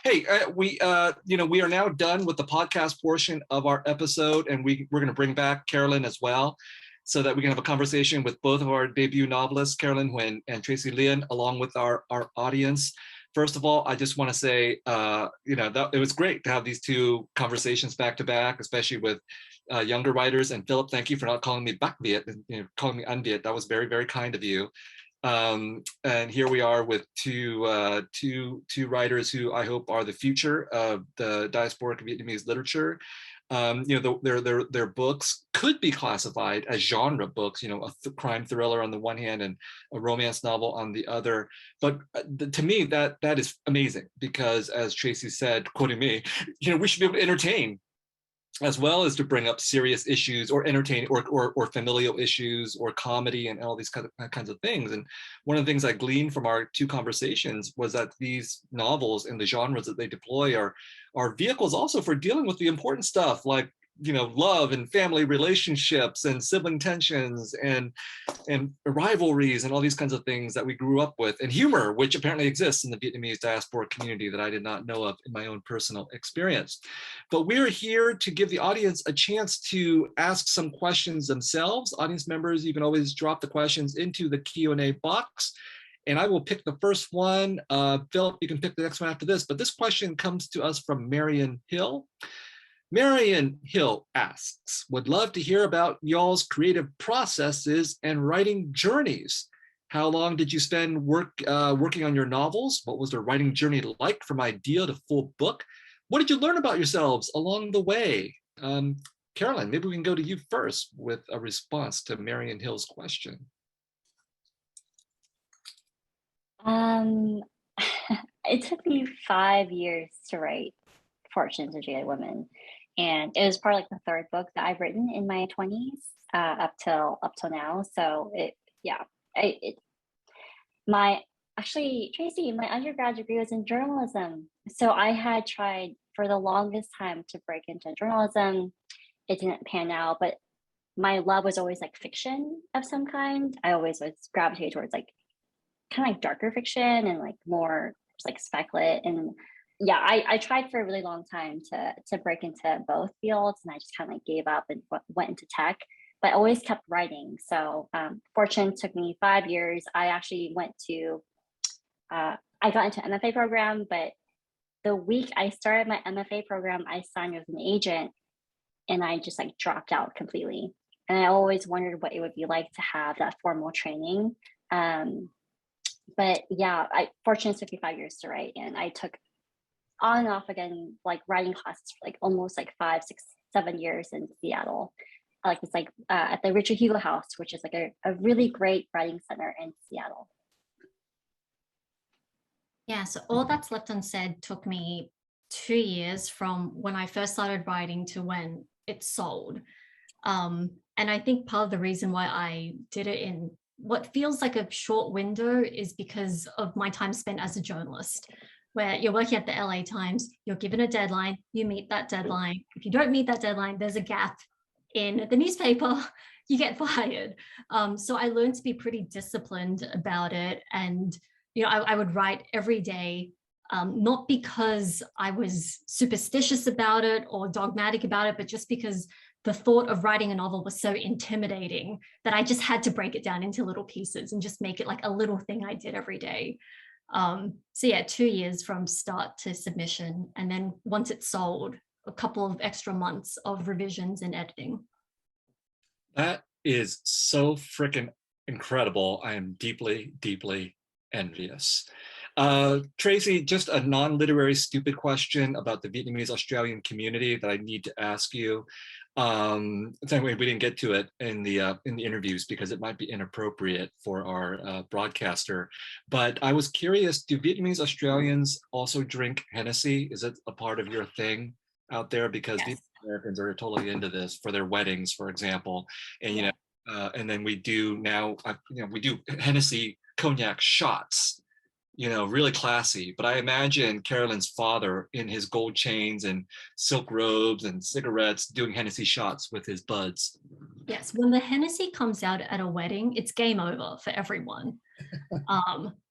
Hey, we are now done with the podcast portion of our episode, and we're going to bring back Carolyn as well, so that we can have a conversation with both of our debut novelists, Carolyn Huynh and Tracey Lien, along with our audience. First of all, I just want to say, that it was great to have these two conversations back to back, especially with younger writers. And Philip, thank you for not calling me back Viet, calling me unviet. That was very, very kind of you. And here we are with two writers who I hope are the future of the diasporic Vietnamese literature. Their books could be classified as genre books, a crime thriller on the one hand and a romance novel on the other. But to me, that is amazing because, as Tracey said, quoting me, we should be able to entertain as well as to bring up serious issues or entertain or familial issues or comedy and all these kinds of things. And one of the things I gleaned from our two conversations was that these novels and the genres that they deploy are vehicles also for dealing with the important stuff like love and family relationships and sibling tensions and rivalries and all these kinds of things that we grew up with, and humor, which apparently exists in the Vietnamese diaspora community that I did not know of in my own personal experience. But we're here to give the audience a chance to ask some questions themselves. Audience members, you can always drop the questions into the Q&A box, and I will pick the first one. Philip, you can pick the next one after this, but this question comes to us from Marion Hill. Marion Hill asks, would love to hear about y'all's creative processes and writing journeys. How long did you spend working on your novels? What was the writing journey like from idea to full book? What did you learn about yourselves along the way? Carolyn, maybe we can go to you first with a response to Marion Hill's question. It took me 5 years to write Fortunes of Jaded Women. And it was probably like the third book that I've written in my 20s up till now. So Tracey, my undergrad degree was in journalism. So I had tried for the longest time to break into journalism. It didn't pan out, but my love was always like fiction of some kind. I always was gravitated towards like kind of like darker fiction and like more just like speculative. And yeah, I tried for a really long time to break into both fields, and I just kind of like gave up and went into tech, but I always kept writing. So Fortune took me 5 years. I actually I got into an MFA program, but the week I started my MFA program, I signed with an agent and I just like dropped out completely. And I always wondered what it would be like to have that formal training. But yeah, Fortune took me 5 years to write, and I took on and off again, like writing classes for like almost like 5, 6, 7 years in Seattle. It's like at the Richard Hugo House, which is like a really great writing center in Seattle. Yeah, so all that's left unsaid took me 2 years from when I first started writing to when it sold. And I think part of the reason why I did it in what feels like a short window is because of my time spent as a journalist, where you're working at the LA Times, you're given a deadline, you meet that deadline. If you don't meet that deadline, there's a gap in the newspaper, you get fired. So I learned to be pretty disciplined about it. And, I would write every day, not because I was superstitious about it or dogmatic about it, but just because the thought of writing a novel was so intimidating that I just had to break it down into little pieces and just make it like a little thing I did every day. So yeah, 2 years from start to submission. And then once it's sold, a couple of extra months of revisions and editing. That is so freaking incredible. I am deeply, deeply envious. Tracey, just a non-literary stupid question about the Vietnamese Australian community that I need to ask you. Anyway, we didn't get to it in the interviews because it might be inappropriate for our broadcaster. But I was curious: do Vietnamese Australians also drink Hennessy? Is it a part of your thing out there? Because yes. Vietnamese Americans are totally into this for their weddings, for example, and and then we do now. We do Hennessy cognac shots. Really classy. But I imagine Carolyn's father in his gold chains and silk robes and cigarettes doing Hennessy shots with his buds. Yes, when the Hennessy comes out at a wedding, it's game over for everyone.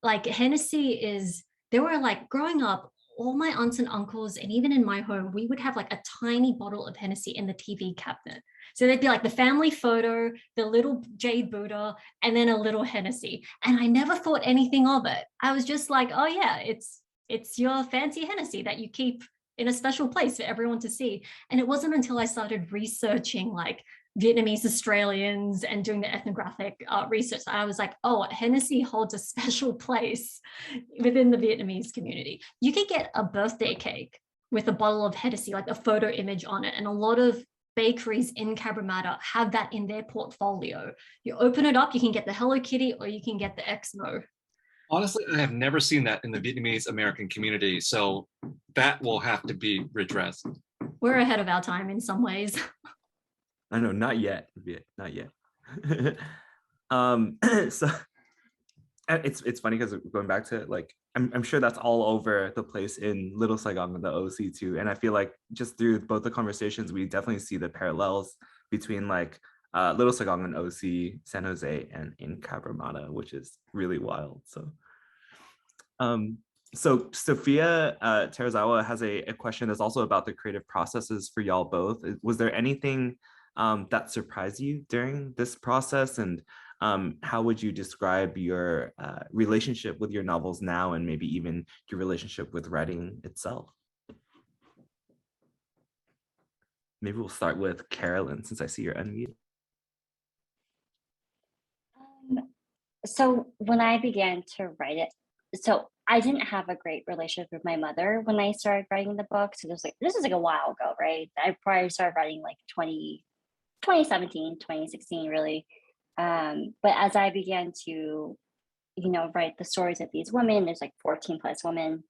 Like Hennessy is, there were like growing up, all my aunts and uncles, and even in my home, we would have like a tiny bottle of Hennessy in the TV cabinet. So there'd be like the family photo, the little jade Buddha, and then a little Hennessy. And I never thought anything of it. I was just like, oh yeah, it's your fancy Hennessy that you keep in a special place for everyone to see. And it wasn't until I started researching like Vietnamese Australians and doing the ethnographic research, I was like, oh, Hennessy holds a special place within the Vietnamese community. You could get a birthday cake with a bottle of Hennessy, like a photo image on it. And a lot of bakeries in Cabramatta have that in their portfolio. You open it up, you can get the Hello Kitty or you can get the XO. Honestly, I have never seen that in the Vietnamese American community, so that will have to be redressed. We're ahead of our time in some ways. I know, not yet, not yet. So it's funny because going back to it, like I'm sure that's all over the place in Little Saigon and the OC too. And I feel like just through both the conversations, we definitely see the parallels between like Little Saigon and OC, San Jose, and in Cabramatta, which is really wild. So Sophia Terazawa has a question that's also about the creative processes for y'all both. Was there anything that surprised you during this process, and how would you describe your relationship with your novels now, and maybe even your relationship with writing itself? Maybe we'll start with Carolyn, since I see you're unmuted. So when I began to write it, so I didn't have a great relationship with my mother when I started writing the book. So this is like a while ago, right? I probably started writing like 2017, 2016, really. But as I began to, write the stories of these women, there's like 14 plus women,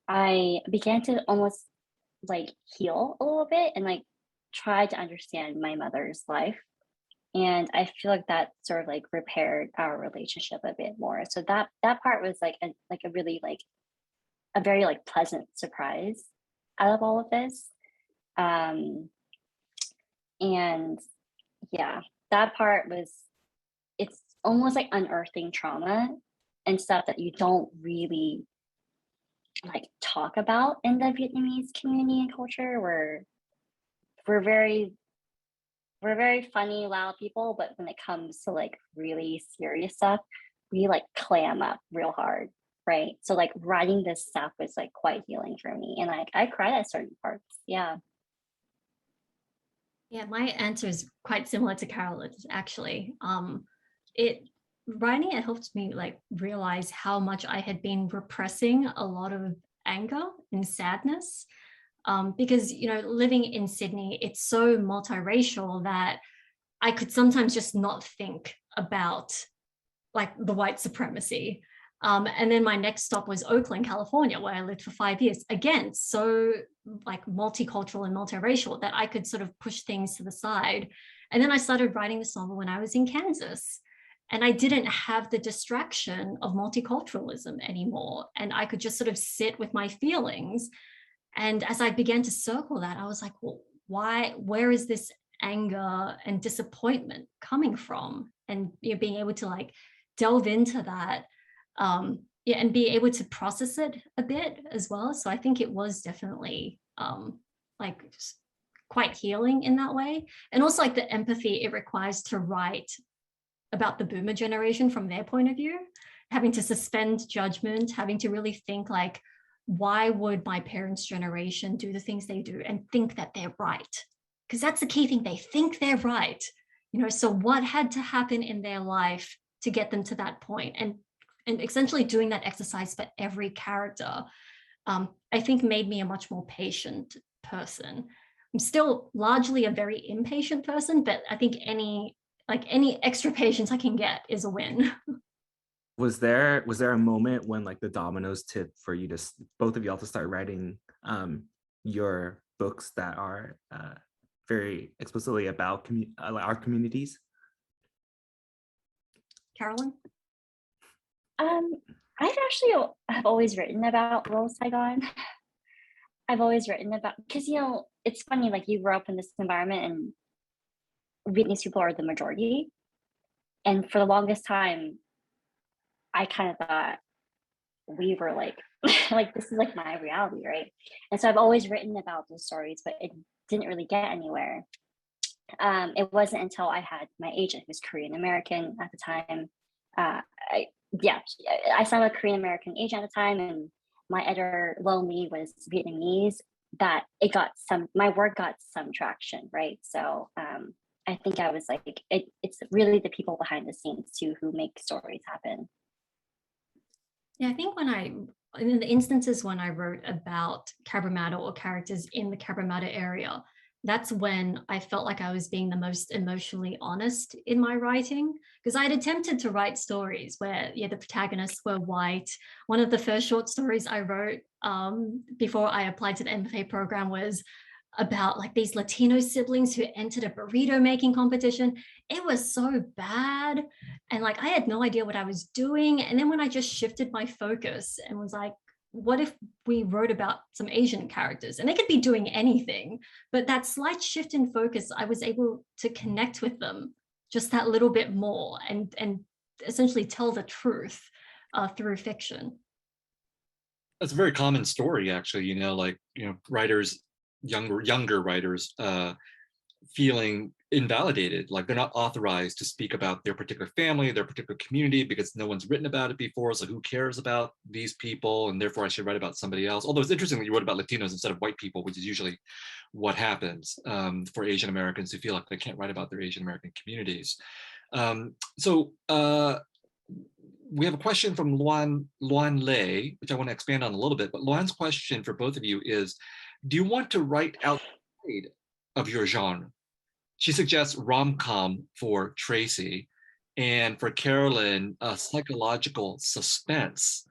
I began to almost like heal a little bit and like try to understand my mother's life. And I feel like that sort of like repaired our relationship a bit more. So that part was like a really like a very like pleasant surprise out of all of this. And yeah, that part it's almost like unearthing trauma and stuff that you don't really like talk about in the Vietnamese community and culture, where we're very funny, loud people, but when it comes to like really serious stuff, we like clam up real hard, right? So like writing this stuff was like quite healing for me, and like I cried at certain parts. Yeah. Yeah, my answer is quite similar to Carolyn's, actually. Writing it helped me like realize how much I had been repressing a lot of anger and sadness. Because, living in Sydney, it's so multiracial that I could sometimes just not think about like the white supremacy. And then my next stop was Oakland, California, where I lived for 5 years. Again, so like multicultural and multiracial that I could sort of push things to the side. And then I started writing this novel when I was in Kansas. And I didn't have the distraction of multiculturalism anymore. And I could just sort of sit with my feelings. And as I began to circle that, I was like, well, where is this anger and disappointment coming from? And being able to like delve into that, and be able to process it a bit as well. So I think it was definitely like quite healing in that way. And also like the empathy it requires to write about the boomer generation from their point of view, having to suspend judgment, having to really think like, why would my parents' generation do the things they do and think that they're right? Because that's the key thing, they think they're right. So what had to happen in their life to get them to that point? And essentially doing that exercise for every character, I think made me a much more patient person. I'm still largely a very impatient person, but I think any extra patience I can get is a win. Was there a moment when like the dominoes tipped for you to both of y'all to start writing your books that are very explicitly about our communities? Carolyn? I've always written about Little Saigon. I've always written about, because it's funny, like you grew up in this environment and Vietnamese people are the majority. And for the longest time, I kind of thought we were like like this is like my reality, right? And so I've always written about those stories, but it didn't really get anywhere. It wasn't until I had my agent, who's Korean American at the time. I signed a Korean American agent at the time, and my editor lonely was Vietnamese. That my work got some traction, right? So I think I was like, it's really the people behind the scenes too who make stories happen. Yeah, I think in the instances when I wrote about Cabramatta or characters in the Cabramatta area, that's when I felt like I was being the most emotionally honest in my writing, because I had attempted to write stories where the protagonists were white. One of the first short stories I wrote before I applied to the MFA program was about like these Latino siblings who entered a burrito making competition. It was so bad. And like, I had no idea what I was doing. And then when I just shifted my focus and was like, what if we wrote about some Asian characters? And they could be doing anything, but that slight shift in focus, I was able to connect with them just that little bit more and essentially tell the truth through fiction. That's a very common story, actually, writers, younger writers feeling invalidated, like they're not authorized to speak about their particular family, their particular community, because no one's written about it before. So who cares about these people? And therefore I should write about somebody else. Although it's interesting that you wrote about Latinos instead of white people, which is usually what happens for Asian Americans who feel like they can't write about their Asian American communities. We have a question from Luan Lei, which I want to expand on a little bit, but Luan's question for both of you is, do you want to write outside of your genre? She suggests rom-com for Tracey, and for Carolyn, psychological suspense.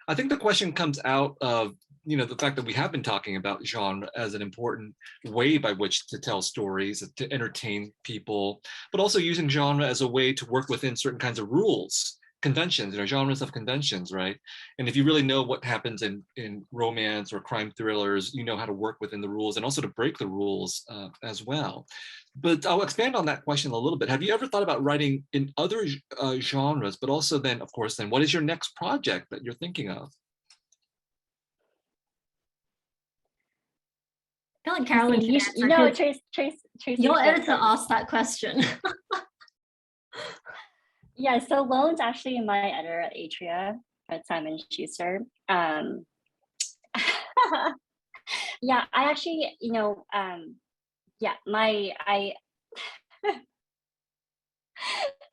I think the question comes out of the fact that we have been talking about genre as an important way by which to tell stories, to entertain people, but also using genre as a way to work within certain kinds of rules, conventions, genres of conventions, right? And if you really know what happens in romance or crime thrillers, you know how to work within the rules and also to break the rules as well. But I'll expand on that question a little bit. Have you ever thought about writing in other genres, but also then, of course, what is your next project that you're thinking of? I feel like Carolyn should answer. Tracy, your editor asked that question. Yeah, so Loan's actually my editor at Atria at Simon Schuster. Yeah, I actually,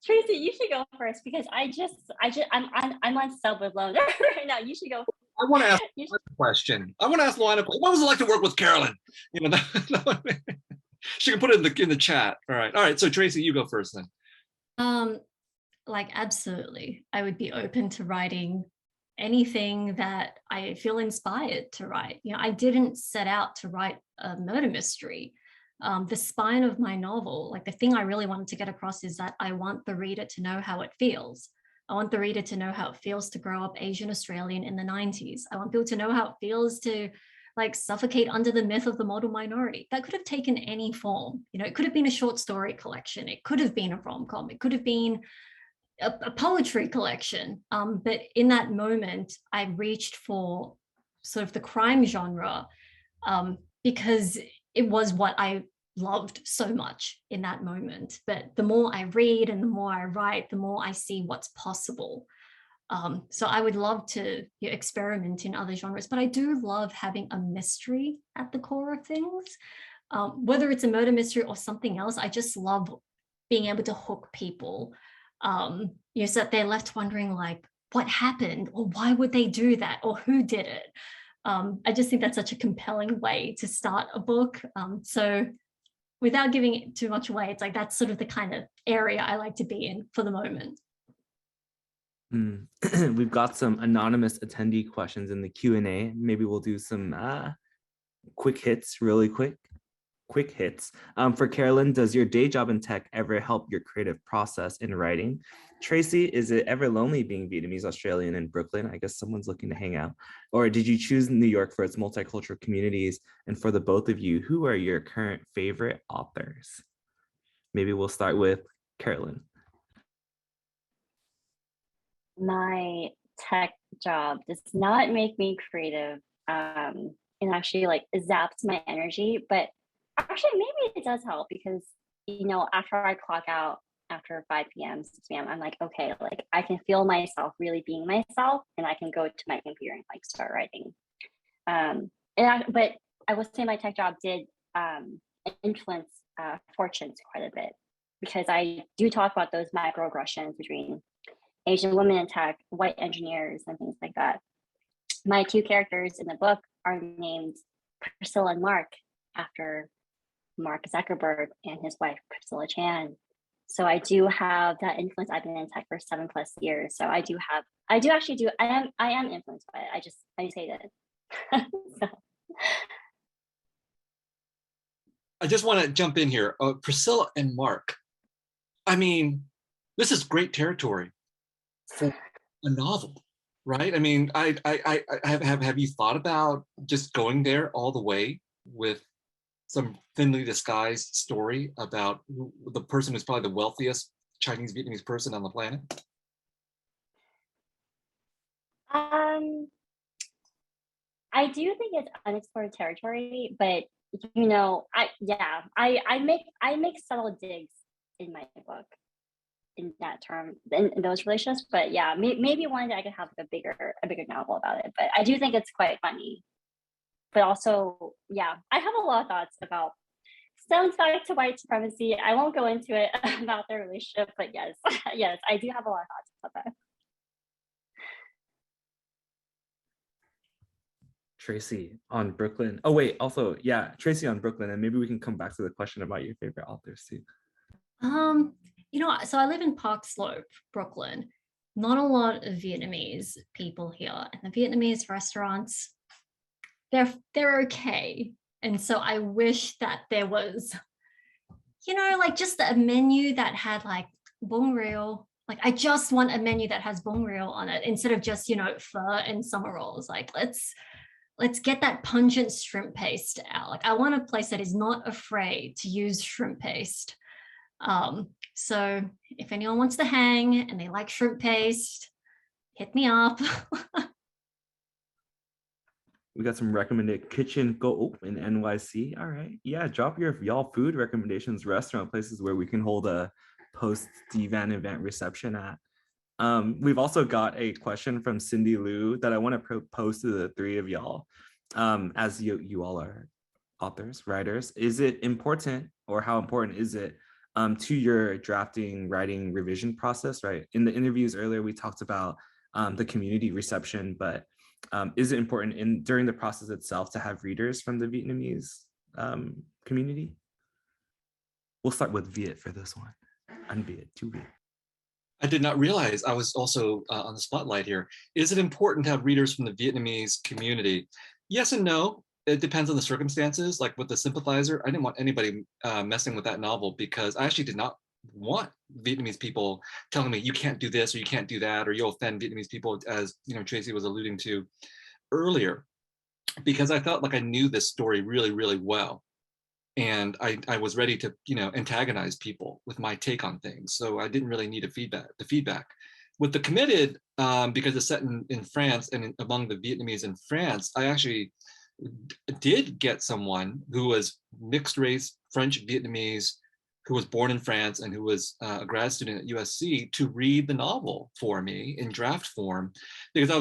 Tracy, you should go first because I'm on sub with Loan right now. You should go. I want to ask a question. I want to ask Luan a question. What was it like to work with Carolyn? She can put it in the chat. All right. So Tracey, you go first then. Like, absolutely. I would be open to writing anything that I feel inspired to write. I didn't set out to write a murder mystery. The spine of my novel, like the thing I really wanted to get across is that I want the reader to know how it feels. I want the reader to know how it feels to grow up Asian Australian in the 90s. I want people to know how it feels to like suffocate under the myth of the model minority. That could have taken any form. It could have been a short story collection. It could have been a rom-com. It could have been a poetry collection. But in that moment, I reached for sort of the crime genre because it was what I loved so much in that moment. But the more I read and the more I write, the more I see what's possible. So I would love to experiment in other genres, but I do love having a mystery at the core of things. Whether it's a murder mystery or something else, I just love being able to hook people. So that they're left wondering like, what happened, or why would they do that, or who did it? I just think that's such a compelling way to start a book. So without giving it too much away, it's like that's sort of the kind of area I like to be in for the moment. We've got some anonymous attendee questions in the Q&A. Maybe we'll do some quick hits, really quick hits. For Carolyn, does your day job in tech ever help your creative process in writing? Tracey, is it ever lonely being Vietnamese Australian in Brooklyn? I guess someone's looking to hang out. Or did you choose New York for its multicultural communities? And for the both of you, who are your current favorite authors? Maybe we'll start with Carolyn. My tech job does not make me creative. And actually like it zaps my energy, but actually maybe it does help because, you know, after I clock out after 5 p.m., 6 p.m., I'm like, okay, like I can feel myself really being myself and I can go to my computer and like start writing. But I would say my tech job did influence Fortunes quite a bit because I do talk about those microaggressions between Asian women in tech, white engineers, and things like that. My 2 characters in the book are named Priscilla and Mark after Mark Zuckerberg and his wife, Priscilla Chan. So I do have that influence. I've been in tech for 7+ years. So I am influenced by it. I just hate it. So. I just want to jump in here. Priscilla and Mark. I mean, this is great territory for a novel, right? I mean, I have you thought about just going there all the way with some thinly disguised story about the person who's probably the wealthiest Chinese Vietnamese person on the planet? I do think it's unexplored territory, but you know, I make subtle digs in my book in that term in those relationships. But yeah, maybe one day I could have like a bigger novel about it. But I do think it's quite funny. But also, yeah, I have a lot of thoughts about stems back to white supremacy. I won't go into it about their relationship, but yes, yes, I do have a lot of thoughts about that. Tracey on Brooklyn. Oh wait, also, yeah, Tracey on Brooklyn, and maybe we can come back to the question about your favorite authors too. You know, so I live in Park Slope, Brooklyn. Not a lot of Vietnamese people here, and the Vietnamese restaurants, they're okay. And so I wish that there was, you know, like just a menu that had like bông riêu. Like I just want a menu that has bông riêu on it instead of just, you know, pho and summer rolls. Like let's get that pungent shrimp paste out. Like I want a place that is not afraid to use shrimp paste. So if anyone wants to hang and they like shrimp paste, hit me up. We got some recommended kitchen go in NYC. All right. Yeah, drop your y'all food recommendations, restaurant places where we can hold a post Divan event reception at. We've also got a question from Cindy Liu that I want to propose to the 3 of y'all. As you all are authors, writers, is it important, or how important is it to your drafting, writing, revision process, right? In the interviews earlier, we talked about the community reception, but is it important during the process itself to have readers from the Vietnamese community? We'll start with Viet for this one. Unviet, to Viet. I did not realize I was also on the spotlight here. Is it important to have readers from the Vietnamese community? Yes and no. It depends on the circumstances. Like with The Sympathizer, I didn't want anybody messing with that novel because I actually did not want Vietnamese people telling me you can't do this or you can't do that or you'll offend Vietnamese people, as you know Tracey was alluding to earlier, because I felt like I knew this story really, really well. And I was ready to, you know, antagonize people with my take on things. So I didn't really need the feedback. With The Committed, because it's set in France and among the Vietnamese in France, I actually did get someone who was mixed race, French Vietnamese, who was born in France and who was a grad student at USC to read the novel for me in draft form, because I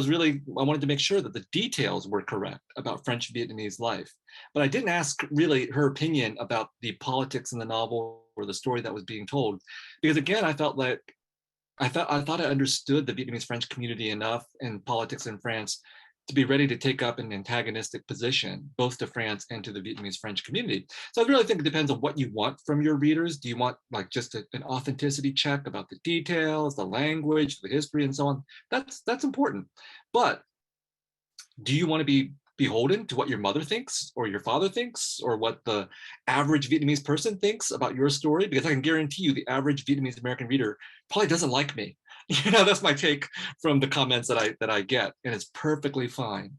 wanted to make sure that the details were correct about French Vietnamese life. But I didn't ask really her opinion about the politics in the novel or the story that was being told, because again, I thought I understood the Vietnamese French community enough and politics in France to be ready to take up an antagonistic position, both to France and to the Vietnamese French community. So I really think it depends on what you want from your readers. Do you want like just an authenticity check about the details, the language, the history, and so on? That's important. But do you want to be beholden to what your mother thinks or your father thinks or what the average Vietnamese person thinks about your story? Because I can guarantee you the average Vietnamese American reader probably doesn't like me. You know, that's my take from the comments that I get, and it's perfectly fine.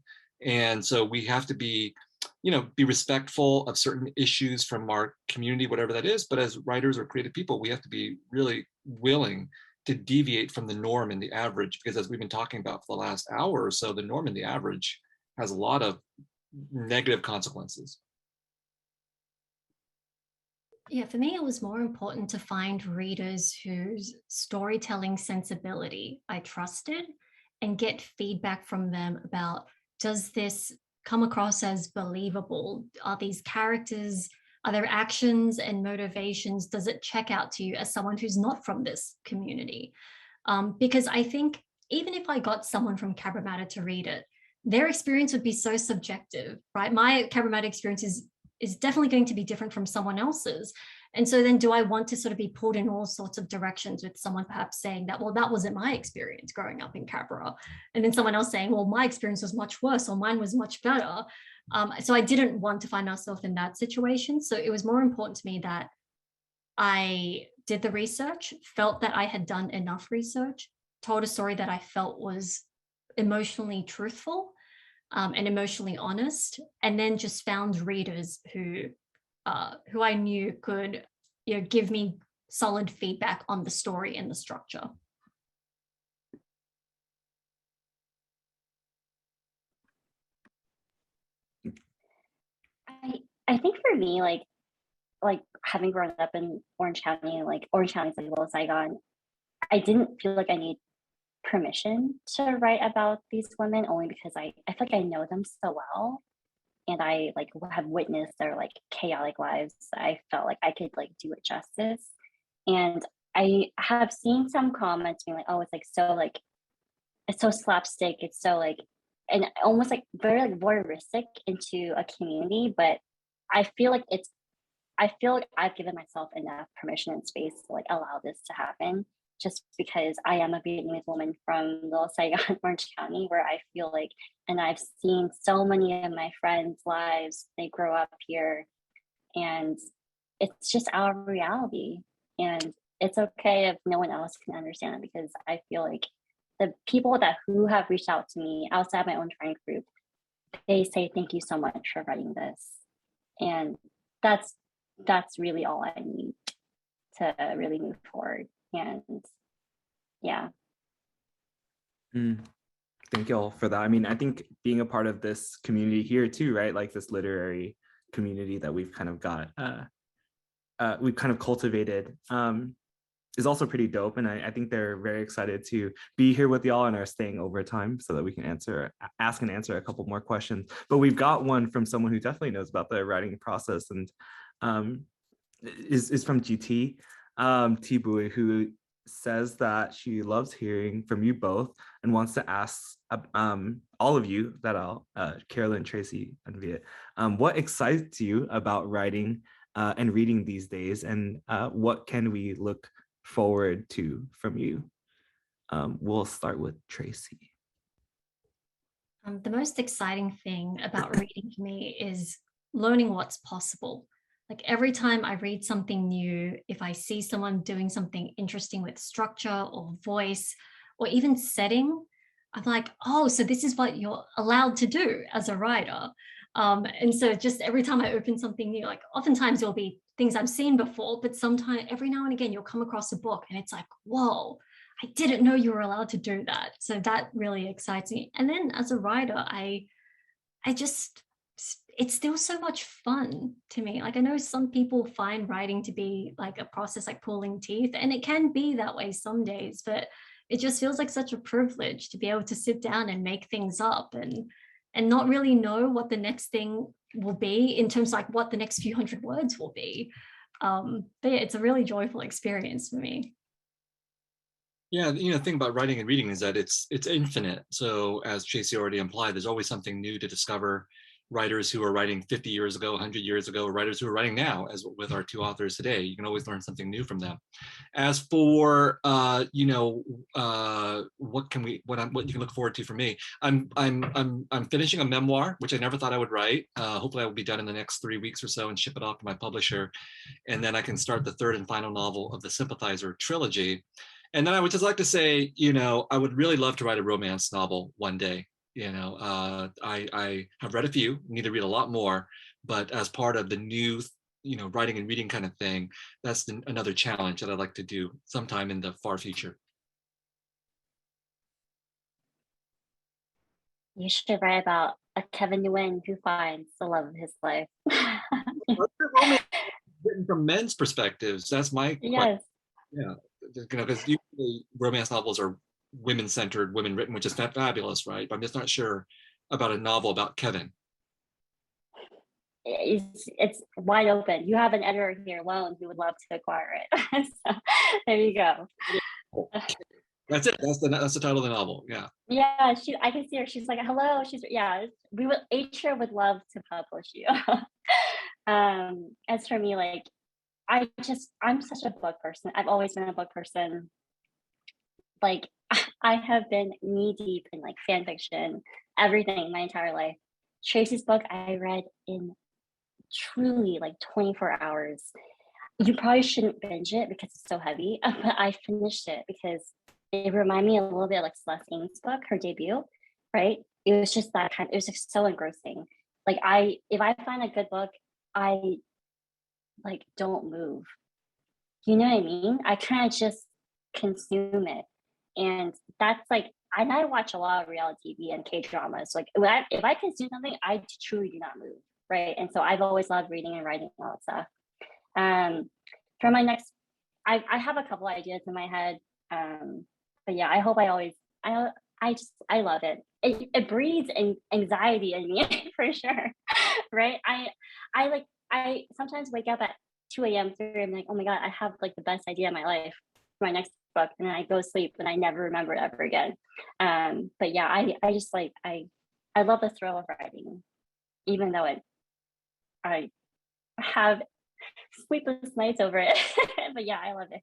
And so we have to be, you know, be respectful of certain issues from our community, whatever that is. But as writers or creative people, we have to be really willing to deviate from the norm and the average, because as we've been talking about for the last hour or so, the norm and the average has a lot of negative consequences. Yeah, for me, it was more important to find readers whose storytelling sensibility I trusted and get feedback from them about, does this come across as believable? Are these characters, are their actions and motivations, does it check out to you as someone who's not from this community? Because I think even if I got someone from Cabramatta to read it, their experience would be so subjective, right? My Cabramatta experience is definitely going to be different from someone else's. And so then do I want to sort of be pulled in all sorts of directions with someone perhaps saying that, well, that wasn't my experience growing up in Cabra. And then someone else saying, well, my experience was much worse or mine was much better. So I didn't want to find myself in that situation. So it was more important to me that I did the research, felt that I had done enough research, told a story that I felt was emotionally truthful, and emotionally honest, and then just found readers who I knew could, you know, give me solid feedback on the story and the structure. I think for me, like having grown up in Orange County, like Orange County is like Little Saigon, I didn't feel like I need permission to write about these women, only because I feel like I know them so well, and I like have witnessed their like chaotic lives. I felt like I could like do it justice. And I have seen some comments being like, oh, it's so slapstick, it's so like, and almost like very like voyeuristic into a community. But I feel like I've given myself enough permission and space to like allow this to happen, just because I am a Vietnamese woman from Little Saigon, Orange County, where I feel like, and I've seen so many of my friends' lives, they grow up here, and it's just our reality. And it's okay if no one else can understand it, because I feel like the people who have reached out to me outside my own friend group, they say, thank you so much for writing this. And that's really all I need to really move forward. And yeah. Thank you all for that. I mean, I think being a part of this community here too, right? Like this literary community that we've kind of got, we've kind of cultivated, is also pretty dope. And I think they're very excited to be here with y'all and are staying over time so that we can ask and answer a couple more questions. But we've got one from someone who definitely knows about the writing process, and is from GT, T Bui, who says that she loves hearing from you both and wants to ask all of you, Carolyn, Tracey, and Viet, what excites you about writing and reading these days, and what can we look forward to from you? We'll start with Tracey. The most exciting thing about reading for me is learning what's possible. Like every time I read something new, if I see someone doing something interesting with structure or voice or even setting, I'm like, oh, so this is what you're allowed to do as a writer. And so just every time I open something new, like oftentimes there'll be things I've seen before, but sometimes every now and again, you'll come across a book and it's like, whoa, I didn't know you were allowed to do that. So that really excites me. And then as a writer, I just, it's still so much fun to me. Like I know some people find writing to be like a process like pulling teeth, and it can be that way some days, but it just feels like such a privilege to be able to sit down and make things up and not really know what the next thing will be in terms of like what the next few hundred words will be. But yeah, it's a really joyful experience for me. Yeah, the thing about writing and reading is that it's infinite. So as Tracey already implied, there's always something new to discover. Writers who are writing 50 years ago, 100 years ago, writers who are writing now, as with our two authors today, you can always learn something new from them. As for what you can look forward to for me, I'm finishing a memoir, which I never thought I would write. Hopefully I will be done in the next 3 weeks or so and ship it off to my publisher, and then I can start the third and final novel of the Sympathizer trilogy. And then I would just like to say, I would really love to write a romance novel one day. I have read a few, need to read a lot more, but as part of the new, writing and reading kind of thing, that's another challenge that I'd like to do sometime in the far future. You should write about a Kevin Nguyen who finds the love of his life. Romance written from men's perspectives. That's my question. Yes. Yeah, because usually romance novels are women-centered, women written, which is fabulous, right? But I'm just not sure about a novel about Kevin. It's wide open. You have an editor here alone who would love to acquire it. So there you go. That's it. That's the title of the novel. Yeah. Yeah, I can see her. She's like, hello. Atria would love to publish you. As for me, like, I'm such a book person. I've always been a book person. Like, I have been knee deep in like fan fiction, everything my entire life. Tracy's book I read in truly like 24 hours. You probably shouldn't binge it because it's so heavy, but I finished it because it reminded me a little bit of like Celeste Ng's book, her debut, right? It was just that kind. It was just so engrossing. Like if I find a good book, I like don't move. You know what I mean? I kind of just consume it, and that's like I watch a lot of reality TV and K dramas. So like if I consume something, I truly do not move, right? And so I've always loved reading and writing all that stuff. For my next, I have a couple ideas in my head, but yeah, I hope I love it. It breeds anxiety in me for sure, right? I sometimes wake up at 2 a.m., 3 a.m. like, oh my God, I have like the best idea of my life for my next book. And then I go to sleep and I never remember it ever again. But yeah, I just like, I love the thrill of writing, even though I have sleepless nights over it. But yeah, I love it.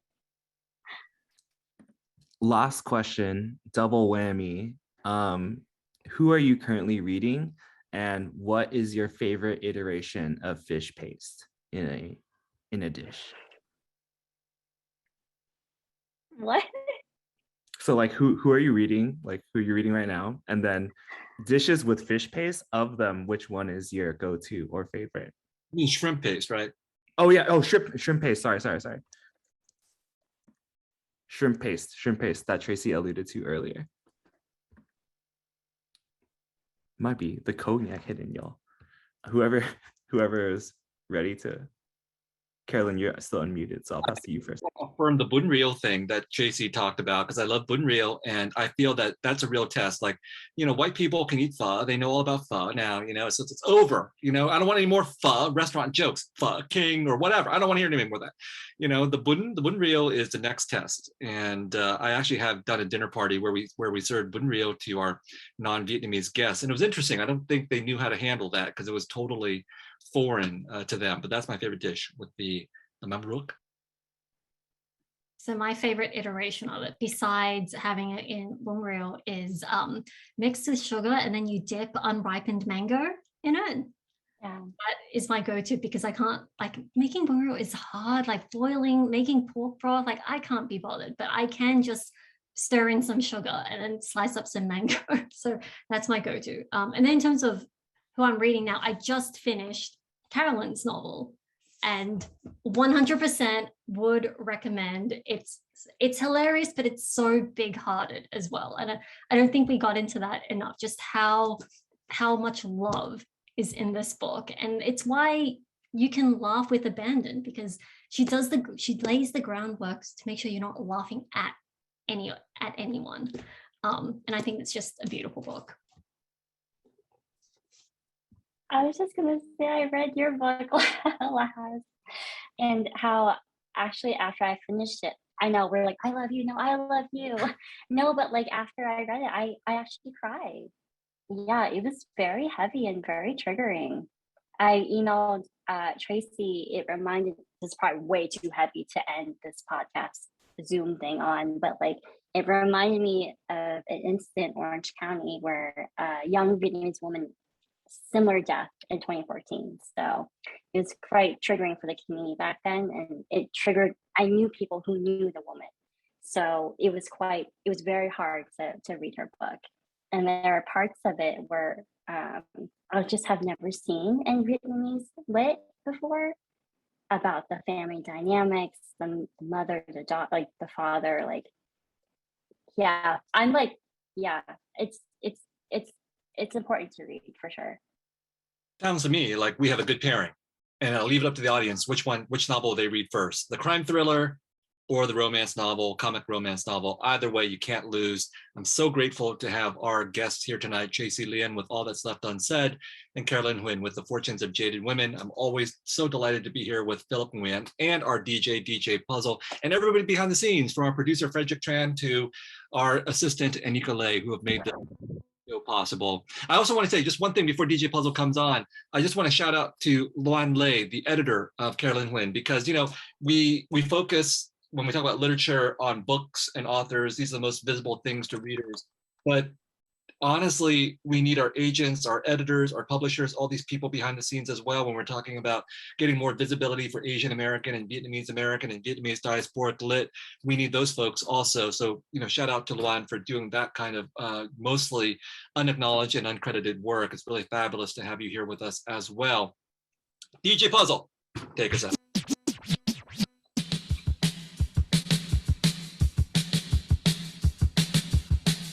Last question, double whammy. Who are you currently reading, and what is your favorite iteration of fish paste in a dish? What? So like who are you reading? Like who are you reading right now? And then dishes with fish paste, of them, which one is your go-to or favorite? I mean shrimp paste, right? Oh yeah, oh shrimp paste. Sorry. Shrimp paste that Tracy alluded to earlier. Might be the cognac hidden, y'all. Whoever is ready to. Carolyn, you're still unmuted, so I'll pass to you first. Affirm the bunryo thing that Tracy talked about, because I love bunryo, and I feel that that's a real test. Like, white people can eat pho. They know all about pho now, so it's over. I don't want any more pho restaurant jokes, pho king or whatever. I don't want to hear anything more of that. The bunryo is the next test. And I actually have done a dinner party where we served bunryo to our non-Vietnamese guests. And it was interesting. I don't think they knew how to handle that because it was totally foreign to them. But that's my favorite dish with the mamruk. So my favorite iteration of it, besides having it in bunryo, is mixed with sugar and then you dip unripened mango in it. Yeah. That is my go-to because I can't, like, making bunryo is hard, like boiling, making pork broth, like I can't be bothered, but I can just stir in some sugar and then slice up some mango. So that's my go-to. And then in terms of who I'm reading now, I just finished Carolyn's novel. And 100% would recommend. It's hilarious, but it's so big-hearted as well. And I don't think we got into that enough, just how much love is in this book. And it's why you can laugh with abandon, because she lays the groundwork to make sure you're not laughing at anyone. And I think it's just a beautiful book. I was just gonna say I read your book last, and how actually after I finished it, I know we're like, I love you, no, I love you. No, but like after I read it, I actually cried. Yeah, it was very heavy and very triggering. I emailed Tracy, it reminded, this is probably way too heavy to end this podcast Zoom thing on, but like it reminded me of an incident in Orange County where a young Vietnamese woman, similar death in 2014. So it was quite triggering for the community back then. And it triggered, I knew people who knew the woman. So it was very hard to read her book. And there are parts of it where I just have never seen in Vietnamese lit before, about the family dynamics, the mother, the daughter, like the father, like, yeah, I'm like, yeah, it's it's important to read for sure. Sounds to me like we have a good pairing, and I'll leave it up to the audience which novel they read first, the crime thriller or the romance novel, comic romance novel. Either way, you can't lose. I'm so grateful to have our guests here tonight, Tracey Lien with All That's Left Unsaid, and Carolyn Huynh with The Fortunes of Jaded Women. I'm always so delighted to be here with Philip Nguyen and our DJ Puzzle, and everybody behind the scenes, from our producer Frederick Tran to our assistant Anika Lay, who have made the show possible. I also want to say just one thing before DJ Puzzle comes on. I just want to shout out to Nguyen Lay, the editor of Carolyn Huynh, because we focus when we talk about literature on books and authors. These are the most visible things to readers. But honestly, we need our agents, our editors, our publishers, all these people behind the scenes as well when we're talking about getting more visibility for Asian American and Vietnamese American and Vietnamese diasporic lit. We need those folks also. So, shout out to Luan for doing that kind of mostly unacknowledged and uncredited work. It's really fabulous to have you here with us as well. DJ Puzzle, take us out.